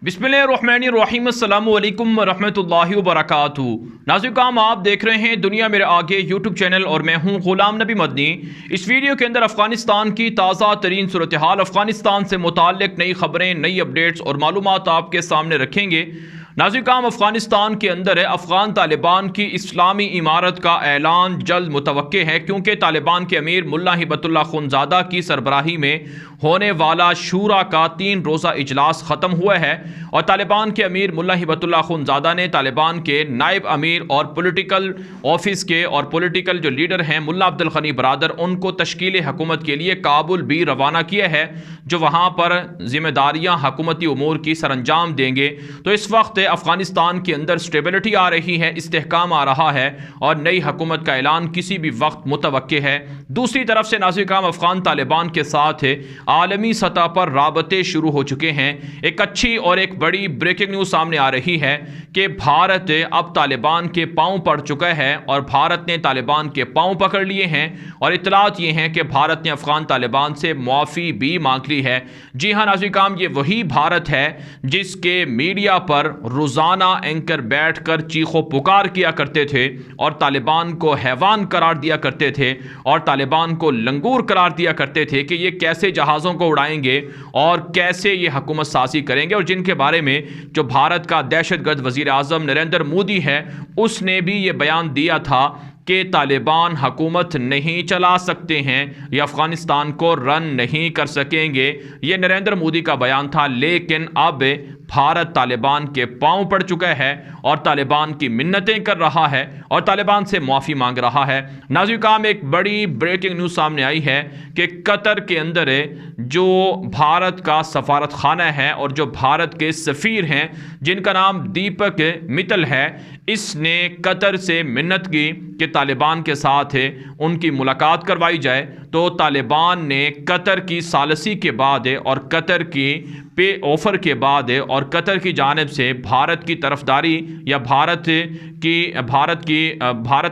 बिस्मिल्लाहिर्रहमानिर्रहीम अस्सलामु अलैकुम रहमतुल्लाहि व बरकातुहू। नाज़रीन, आप देख रहे हैं दुनिया मेरे आगे यूट्यूब चैनल और मैं हूं गुलाम नबी मदनी। इस वीडियो के अंदर अफ़गानिस्तान की ताज़ा तरीन सूरत हाल, अफ़गानिस्तान से मुताल्लिक़ नई खबरें, नई अपडेट्स और मालूमात आपके सामने रखेंगे। नाज़रीन, अफ़गानिस्तान के अंदर अफ़गान तालिबान की इस्लामी इमारत का ऐलान जल्द मुतवक्के है, क्योंकि तालिबान के अमीर मुल्ला हिबतुल्लाह खुनज़ादा की सरबराही में होने वाला शूरा का 3 रोज़ा इजलास ख़त्म हुआ है और तालिबान के अमीर मुल्ला हिबतुल्लाह खुनज़ादा ने तालिबान के नायब अमीर और पॉलिटिकल ऑफिस के और पॉलिटिकल जो लीडर हैं मुल्ला अब्दुल गनी बरादर, उनको तश्कील हुकूमत के लिए काबुल भी रवाना किया है, जो वहाँ पर जिम्मेदारियाँ हुकूमती उमूर की सरअंजाम देंगे। तो इस वक्त अफ़गानिस्तान के अंदर स्टेबिलिटी आ रही है, इस्तेहकाम आ रहा है और नई हुकूमत का ऐलान किसी भी वक्त मुतवक्के है। दूसरी तरफ से नाज़रीन, अफ़गान तालिबान के साथ आलमी सतह पर राबते शुरू हो चुके हैं। एक अच्छी और एक बड़ी ब्रेकिंग न्यूज़ सामने आ रही है कि भारत अब तालिबान के पांव पड़ चुका है और भारत ने तालिबान के पांव पकड़ लिए हैं और इतलात ये हैं कि भारत ने अफ़गान तालिबान से मुआफ़ी भी मांग ली है। जी हाँ नाज़रीन, ये वही भारत है जिसके मीडिया पर रोज़ाना एंकर बैठकर चीखो पुकार किया करते थे और तालिबान को हैवान करार दिया करते थे और तालिबान को लंगूर करार दिया करते थे कि ये कैसे जहाज़ों को उड़ाएंगे और कैसे ये हुकूमत साजी करेंगे, और जिनके बारे में जो भारत का दहशतगर्द वज़ीर आज़म नरेंद्र मोदी है उसने भी ये बयान दिया था कि तालिबान हुकूमत नहीं चला सकते हैं, ये अफ़गानिस्तान को रन नहीं कर सकेंगे। ये नरेंद्र मोदी का बयान था, लेकिन अब भारत तालिबान के पांव पड़ चुका है और तालिबान की मिन्नतें कर रहा है और तालिबान से माफ़ी मांग रहा है। नाज़रीन, एक बड़ी ब्रेकिंग न्यूज़ सामने आई है कि कतर के अंदर जो भारत का सफारत खाना है और जो भारत के सफ़ीर हैं जिनका नाम दीपक मित्तल है, इसने कतर से मिन्नत की कि तालिबान के साथ उनकी मुलाकात करवाई जाए। तो तालिबान ने कतर की सालसी के बाद और कतर की पे ऑफ़र के बाद और कतर की जानिब से भारत की तरफदारी या भारत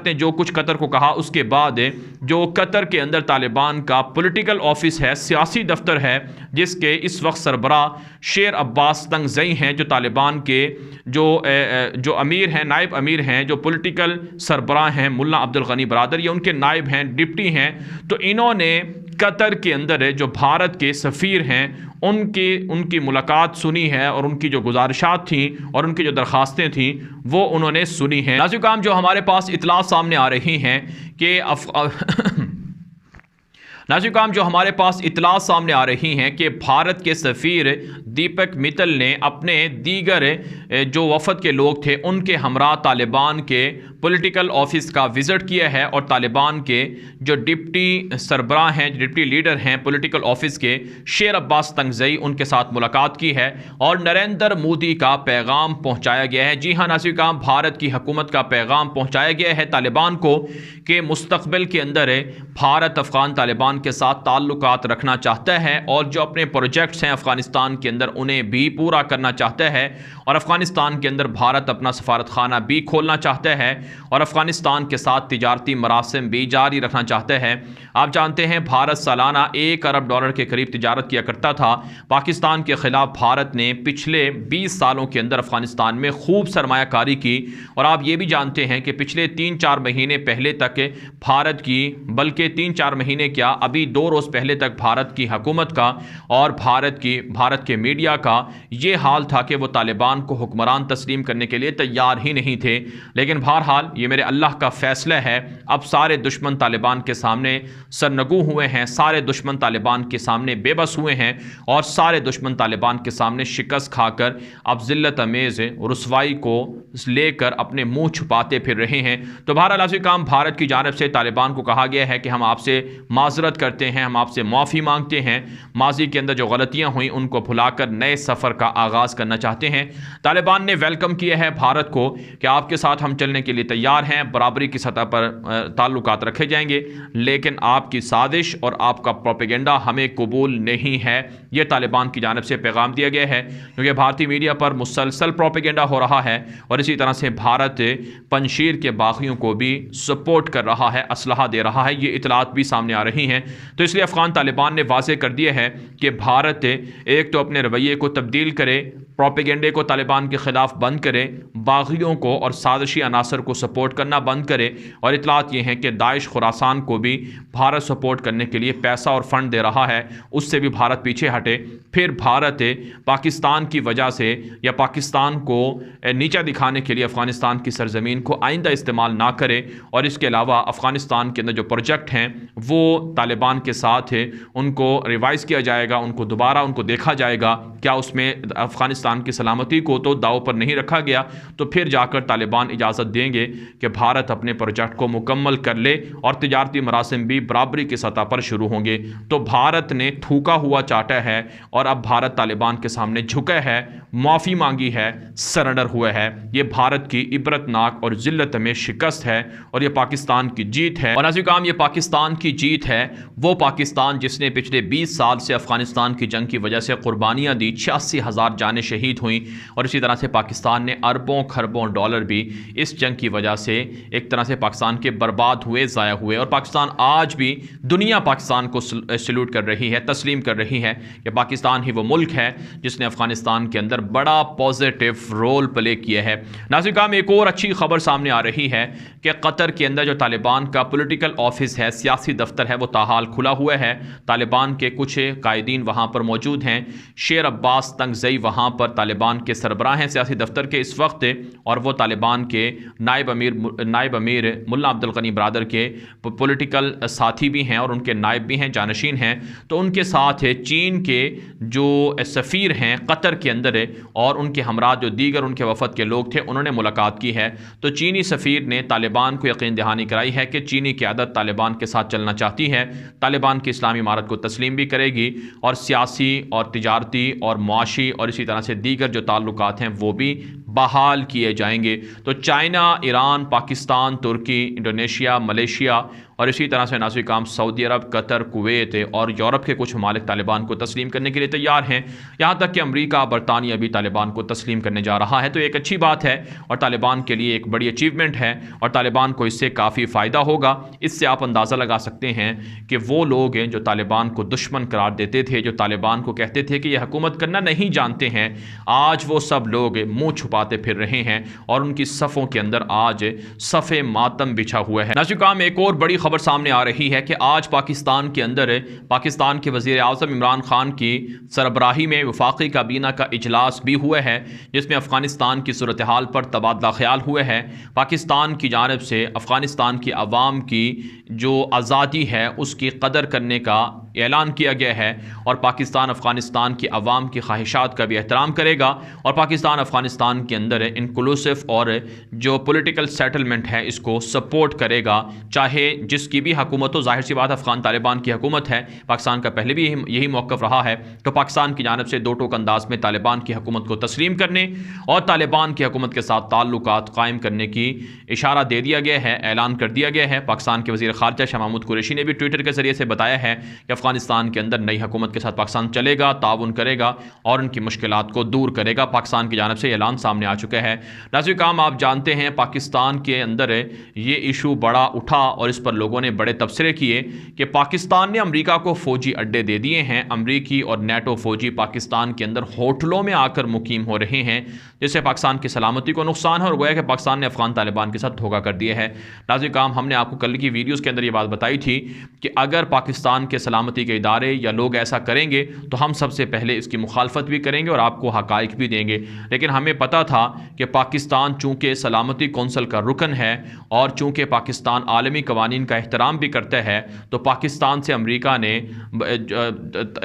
ने जो कुछ कतर को कहा उसके बाद जो कतर के अंदर तालिबान का पॉलिटिकल ऑफिस है, सियासी दफ्तर है, जिसके इस वक्त सरबरा शेर अब्बास तंगज़ई हैं, जो तालिबान के जो अमीर हैं, नायब अमीर हैं, जो पॉलिटिकल सरबरा हैं मुल्ला अब्दुल गनी बरादर, ये उनके नायब हैं, डिप्टी हैं। तो इन्होंने कतर के अंदर जो भारत के सफ़ीर हैं उनकी मुलाकात सुनी है और उनकी जो गुजारिशात थी और उनकी जो दरख्वास्तें थी वो उन्होंने सुनी हैं। नाज़रीन, जो हमारे पास इतला सामने आ रही हैं कि नाज़रीन, जो हमारे पास इतला सामने आ रही हैं कि भारत के सफ़ीर दीपक मित्तल ने अपने दीगर जो वफद के लोग थे उनके हमरा तालिबान के पॉलिटिकल ऑफिस का विज़िट किया है और तालिबान के जो डिप्टी सरबराह हैं, डिप्टी लीडर हैं पॉलिटिकल ऑफिस के, शेर अब्बास तंगज़ई, उनके साथ मुलाकात की है और नरेंद्र मोदी का पैगाम पहुँचाया गया है। जी हाँ नाज़रीन, भारत की हुकूमत का पैगाम पहुँचाया गया है तालिबान को कि मुस्तक़बिल के अंदर भारत अफ़गान तालिबान के साथ ताल्लुकात रखना चाहता है और जो अपने प्रोजेक्ट्स हैं अफ़गानिस्तान के अंदर उन्हें भी पूरा करना चाहता है और अफ़गानिस्तान के अंदर भारत अपना सफारत खाना भी खोलना चाहता है और अफ़गानिस्तान के साथ तिजारती मरासिम भी जारी रखना चाहता है। आप जानते हैं भारत सालाना $1 अरब के करीब तिजारत किया करता था। पाकिस्तान के ख़िलाफ़ भारत ने पिछले 20 सालों के अंदर अफ़गानिस्तान में खूब सरमायाकारी की और आप ये भी जानते हैं कि पिछले 3-4 महीने पहले तक भारत की, बल्कि 3-4 महीने क्या, अभी 2 रोज़ पहले तक भारत की हुकूमत का और भारत के मीडिया का ये हाल था कि वो तालिबान को हुक्मरान तस्लीम करने के लिए तैयार ही नहीं थे। लेकिन बहरहाल ये मेरे अल्लाह का फ़ैसला है, अब सारे दुश्मन तालिबान के सामने सरनगू हुए हैं, सारे दुश्मन तालिबान के सामने बेबस हुए हैं और सारे दुश्मन तालिबान के सामने शिकस्त खाकर अब ज़िल्लत अमेज़ रुसवाई को लेकर अपने मुँह छुपाते फिर रहे हैं। तो बहरहाल भारत की जानिब से तालिबान को कहा गया है कि हम आपसे माज़रत करते हैं, हम आपसे माफ़ी मांगते हैं, माजी के अंदर जो गलतियां हुई उनको भुलाकर नए सफ़र का आगाज़ करना चाहते हैं। तालिबान ने वेलकम किया है भारत को कि आपके साथ हम चलने के लिए तैयार हैं, बराबरी की सतह पर ताल्लुकात रखे जाएंगे, लेकिन आपकी साजिश और आपका प्रोपेगेंडा हमें कबूल नहीं है। ये तालिबान की जानिब से पैगाम दिया गया है, क्योंकि भारतीय मीडिया पर मुसलसल प्रोपेगेंडा हो रहा है और इसी तरह से भारत पंजशीर के बागियों को भी सपोर्ट कर रहा है, असलहा दे रहा है। ये इतलात भी सामने आ रही हैं। हैं। तो इसलिए अफ़गान तालिबान ने वाज़ेह कर दिया है कि भारत एक तो अपने रवैये को तब्दील करे, प्रोपेगेंडे को तालिबान के ख़िलाफ़ बंद करे, बागियों को और साजिशी अनासर को सपोर्ट करना बंद करे। और इतलात ये हैं कि दाइश खुरासान को भी भारत सपोर्ट करने के लिए पैसा और फंड दे रहा है, उससे भी भारत पीछे हटे। फिर भारत पाकिस्तान की वजह से या पाकिस्तान को नीचा दिखाने के लिए अफ़गानिस्तान की सरजमीन को आइंदा इस्तेमाल ना करे। और इसके अलावा अफ़गानिस्तान के अंदर जो प्रोजेक्ट हैं वो तालिबान के साथ उनको रिवाइज़ किया जाएगा, उनको दोबारा उनको देखा जाएगा क्या उसमें अफ़गानिस्तान की सलामती को तो दाव पर नहीं रखा गया। तो फिर जाकर तालिबान इजाज़त देंगे कि भारत अपने प्रोजेक्ट को मुकम्मल कर ले और तिजारती मरासिम भी बराबरी की सतह पर शुरू होंगे। तो भारत ने थूका हुआ चाटा है और अब भारत तालिबान के सामने झुका है, माफ़ी मांगी है, सरेंडर हुआ है। ये भारत की इबरतनाक और जिल्लत में शिकस्त है और ये पाकिस्तान की जीत है। और नाज़रीन काम, ये पाकिस्तान की जीत है, वो पाकिस्तान जिसने पिछले 20 साल से अफ़गानिस्तान की जंग की वजह से कुर्बानियाँ दी, 86,000 जानें शहीद हुई। और इसी तरह से पाकिस्तान ने अरबों खरबों डॉलर भी इस जंग की वजह से एक तरह से पाकिस्तान के बर्बाद हुए, ज़ाया हुए। और पाकिस्तान आज भी, दुनिया पाकिस्तान को सल्यूट कर रही है, तस्लीम कर रही है कि पाकिस्तान ही वो मुल्क है जिसने अफ़गानिस्तान के अंदर बड़ा पॉजिटिव रोल प्ले किया है। नाज़रीन काम, एक और अच्छी खबर सामने आ रही है कि कतर के अंदर जो तालिबान का पॉलिटिकल ऑफिस है, सियासी दफ्तर है, वो ताहाल खुला हुआ है। तालिबान के कुछ कायदीन वहाँ पर मौजूद हैं। शेर अब्बास तंगज़ई वहाँ पर तालिबान के सरबराह हैं सियासी दफ्तर के इस वक्त, और वो तालिबान के नायब अमीर मुल्ला अब्दुल गनी बरादर के पॉलिटिकल साथी भी हैं और उनके नायब भी हैं, जानशीन हैं। तो उनके साथ चीन के जो सफ़ीर हैं कतर के अंदर और उनके हमरा जो दीगर उनके वफद के लोग थे, उन्होंने मुलाकात की है। तो चीनी सफ़ीर ने तालिबान को यकीन दहानी कराई है कि चीनी क़यादत तालिबान के साथ चलना चाहती है, तालिबान की इस्लामी इमारत को तस्लीम भी करेगी और सियासी और तिजारती और मुआशी और इसी तरह से दीगर जो ताल्लुकात हैं वो भी बहाल किए जाएंगे। तो चाइना, ईरान, पाकिस्तान, तुर्की, इंडोनेशिया, मलेशिया और इसी तरह से नाज़रीन काम सऊदी अरब, कतर, कुवैत और यूरोप के कुछ ममालिक तालिबान को तस्लीम करने के लिए तैयार हैं। यहाँ तक कि अमरीका, बरतानिया भी तालिबान को तस्लीम करने जा रहा है। तो एक अच्छी बात है और तालिबान के लिए एक बड़ी अचीवमेंट है और तालिबान को इससे काफ़ी फ़ायदा होगा। इससे आप अंदाज़ा लगा सकते हैं कि वो लोग हैं जो तालिबान को दुश्मन करार देते थे, जो तालिबान को कहते थे कि ये हुकूमत करना नहीं जानते हैं, आज वो सब लोग मुँह छुपाते फिर रहे हैं और उनकी सफ़ों के अंदर आज सफ़े मातम बिछा हुआ है। नाज़रीन काम, एक और बड़ी खबर सामने आ रही है कि आज पाकिस्तान के अंदर पाकिस्तान के वज़ीर आज़म इमरान खान की सरबराही में वफाकी काबीना का इजलास भी हुआ है, जिसमें अफ़गानिस्तान की सूरत हाल पर तबादला ख्याल हुआ है। पाकिस्तान की जानिब से अफ़गानिस्तान की आवाम की जो आज़ादी है उसकी कदर करने का ऐलान किया गया है और पाकिस्तान अफ़गानिस्तान की आवाम की ख्वाहिशात का भी एहतराम करेगा और पाकिस्तान अफ़गानिस्तान के अंदर इंक्लूसिव और जो पॉलिटिकल सेटलमेंट है इसको सपोर्ट करेगा, चाहे जिसकी भी हुकूमत हो। ज़ाहिर सी बात, अफ़गान तालिबान की हुकूमत है, पाकिस्तान का पहले भी यही मौक़िफ़ रहा है। तो पाकिस्तान की जानिब से दो टोक अंदाज में तालिबान की हुकूमत को तस्लीम करने और तालिबान की हुकूमत के साथ ताल्लुकात कायम करने की इशारा दे दिया गया है, ऐलान कर दिया गया है। पाकिस्तान के वज़ीर ख़ारिजा शाह महमूद कुरैशी ने भी ट्विटर के ज़रिए से बताया है कि अफ़गानिस्तान के अंदर नई हुकूमत के साथ पाकिस्तान चलेगा, ताउन करेगा और उनकी मुश्किलात को दूर करेगा। पाकिस्तान की जानिब से ऐलान सामने आ चुका है। नाज़रीन काम, आप जानते हैं पाकिस्तान के अंदर ये इशू बड़ा उठा और इस पर लोगों ने बड़े तबसरे किए कि पाकिस्तान ने अमेरिका को फ़ौजी अड्डे दे दिए हैं। अमरीकी और नेटो फ़ौजी पाकिस्तान के अंदर होटलों में आकर मुकीम हो रहे हैं, जिससे पाकिस्तान की सलामती को नुकसान है और गोया कि पाकिस्तान ने अफ़गान तालिबान के साथ धोखा कर दिया है। नाज़रीन काम, हमने आपको कल की वीडियोज़ के अंदर ये बात बताई थी कि अगर पाकिस्तान के सलामती के इदारे या लोग ऐसा करेंगे तो हम सबसे पहले इसकी मुखालफत भी करेंगे और आपको हक़ाइक़ भी देंगे। लेकिन हमें पता था कि पाकिस्तान चूँकि सलामती कौंसल का रुकन है और चूँकि पाकिस्तान आलमी कवानीन का एहतराम भी करता है, तो पाकिस्तान से अमेरिका ने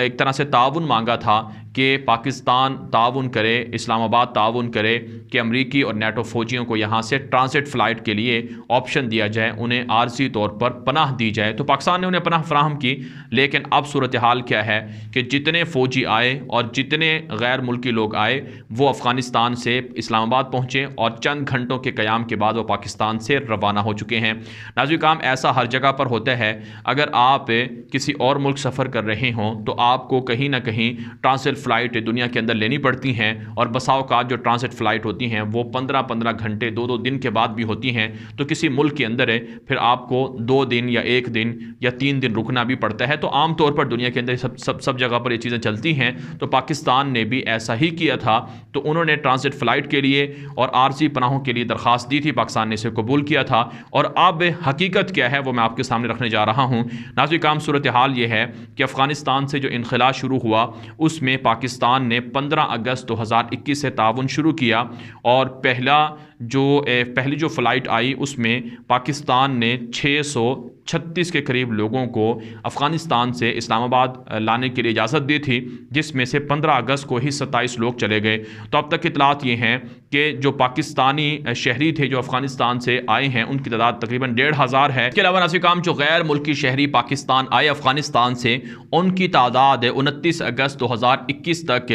एक तरह से ताउन मांगा था कि पाकिस्तान ताउन करे, इस्लामाबाद ताउन करे कि अमरीकी और नेटो फ़ौजियों को यहाँ से ट्रांसिट फ़्लाइट के लिए ऑप्शन दिया जाए, उन्हें आर्जी तौर पर पनाह दी जाए। तो पाकिस्तान ने उन्हें पनाह फराहम की। लेकिन अब सूरत हाल क्या है कि जितने फ़ौजी आए और जितने गैर मुल्की लोग आए वो अफ़गानिस्तान से इस्लामाबाद पहुँचे और चंद घंटों के क़याम के बाद वो पाकिस्तान से रवाना हो चुके हैं। नाज़रीन काम, ऐसा हर जगह पर होता है। अगर आप किसी और मुल्क सफ़र कर रहे हों तो आपको कहीं ना कहीं ट्रांसिट फ़्लाइट दुनिया के अंदर लेनी पड़ती हैं और बसाओ का जो ट्रांसिट फ़्लाइट होती हैं वो 15-15 घंटे 2-2 दिन के बाद भी होती हैं। तो किसी मुल्क के अंदर है फिर आपको 2 दिन या 1 दिन या 3 दिन रुकना भी पड़ता है। तो आम तौर पर दुनिया के अंदर सब जगह पर ये चीज़ें चलती हैं। तो पाकिस्तान ने भी ऐसा ही किया था। तो उन्होंने ट्रांसिट फ़्लाइट के लिए और आरजी पनाहों के लिए दरख्वास्त दी थी, पाकिस्तान ने इसे कबूल किया था। और अब हकीकत क्या है वो मैं आपके सामने रखने जा रहा हूँ। नाज़रीन काम सूरत हाल ये है कि अफ़गानिस्तान से जो इनख़ला शुरू हुआ उसमें पाकिस्तान ने 15 अगस्त 2021 से ताउन शुरू किया और पहली जो फ़्लाइट आई उसमें पाकिस्तान ने 636 के करीब लोगों को अफ़गानिस्तान से इस्लामाबाद लाने के लिए इजाज़त दी थी, जिसमें से 15 अगस्त को ही 27 लोग चले गए। तो अब तक इतलात ये हैं कि जो पाकिस्तानी शहरी थे जो अफ़गानिस्तान से आए हैं उनकी तादाद तकरीबन 1,500 है। इसके अलावा नाज़रीन काम जो गैर मुल्की शहरी पाकिस्तान आए अफ़गानिस्तान से उनकी तादाद 29 अगस्त 2021 तक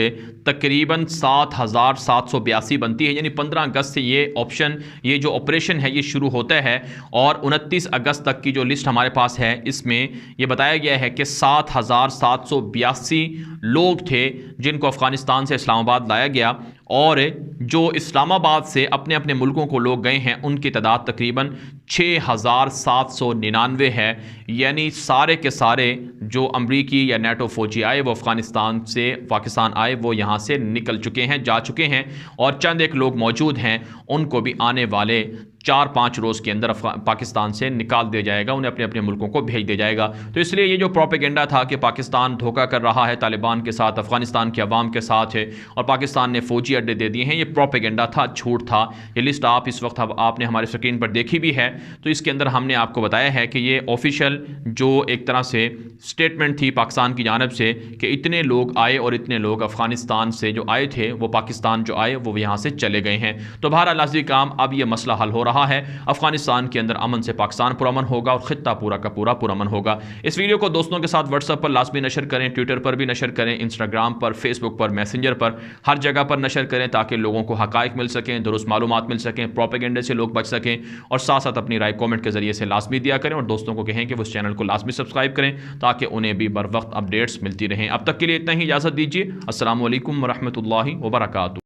तकरीबन 7,782 बनती है। यानी 15 अगस्त से ये जो ऑपरेशन है ये शुरू होता है और 29 अगस्त तक की जो लिस्ट हमारे पास है इसमें ये बताया गया है कि 7,782 लोग थे जिनको अफ़गानिस्तान से इस्लामाबाद लाया गया और जो इस्लामाबाद से अपने अपने मुल्कों को लोग गए हैं उनकी तादाद तकरीबन 6,799 है। यानी सारे के सारे जो अमरीकी या नेटो फ़ौजी आए वो अफ़गानिस्तान से पाकिस्तान आए वो यहाँ से निकल चुके हैं, जा चुके हैं और चंद एक लोग मौजूद हैं उनको भी आने वाले 4-5 रोज़ के अंदर पाकिस्तान से निकाल दिया जाएगा, उन्हें अपने अपने मुल्कों को भेज दिया जाएगा। तो इसलिए ये जो प्रोपेगेंडा था कि पाकिस्तान धोखा कर रहा है तालिबान के साथ, अफ़गानिस्तान की अवाम के साथ है और पाकिस्तान ने फ़ौजी अड्डे दे दिए हैं, ये प्रोपेगेंडा था, झूठ था। ये लिस्ट आप इस वक्त आपने हमारे स्क्रीन पर देखी भी है। तो इसके अंदर हमने आपको बताया है कि ये ऑफिशियल जो एक तरह से स्टेटमेंट थी पाकिस्तान की जानब से कि इतने लोग आए और इतने लोग अफ़गानिस्तान से जो आए थे वो पाकिस्तान जो आए वो यहाँ से चले गए हैं। तो बहरहाल नाज़रीन काम अब ये मसला हल हो रहा है, अफगानिस्तान के अंदर अमन से पाकिस्तान पुरअमन होगा और खित्ता पूरा का पूरा पुरअमन होगा। इस वीडियो को दोस्तों के साथ व्हाट्सएप पर लाजमी नशर करें, ट्विटर पर भी नशर करें, इंस्टाग्राम पर, फेसबुक पर, मैसेंजर पर, हर जगह पर नशर करें ताकि लोगों को हकाइक मिल सकें, दुरुस्त मालूमात मिल सकें, प्रोपेगेंडे से लोग बच सकें और साथ साथ अपनी राय कॉमेंट के जरिए से लाजमी दिया करें और दोस्तों को कहें कि वो इस चैनल को लाजमी सब्सक्राइब करें ताकि उन्हें भी बर वक्त अपडेट्स मिलती रहें। अब तक के लिए इतना ही, इजाज़त दीजिए। अस्सलामु अलैकुम वरहमतुल्लाहि वबरकातुहू।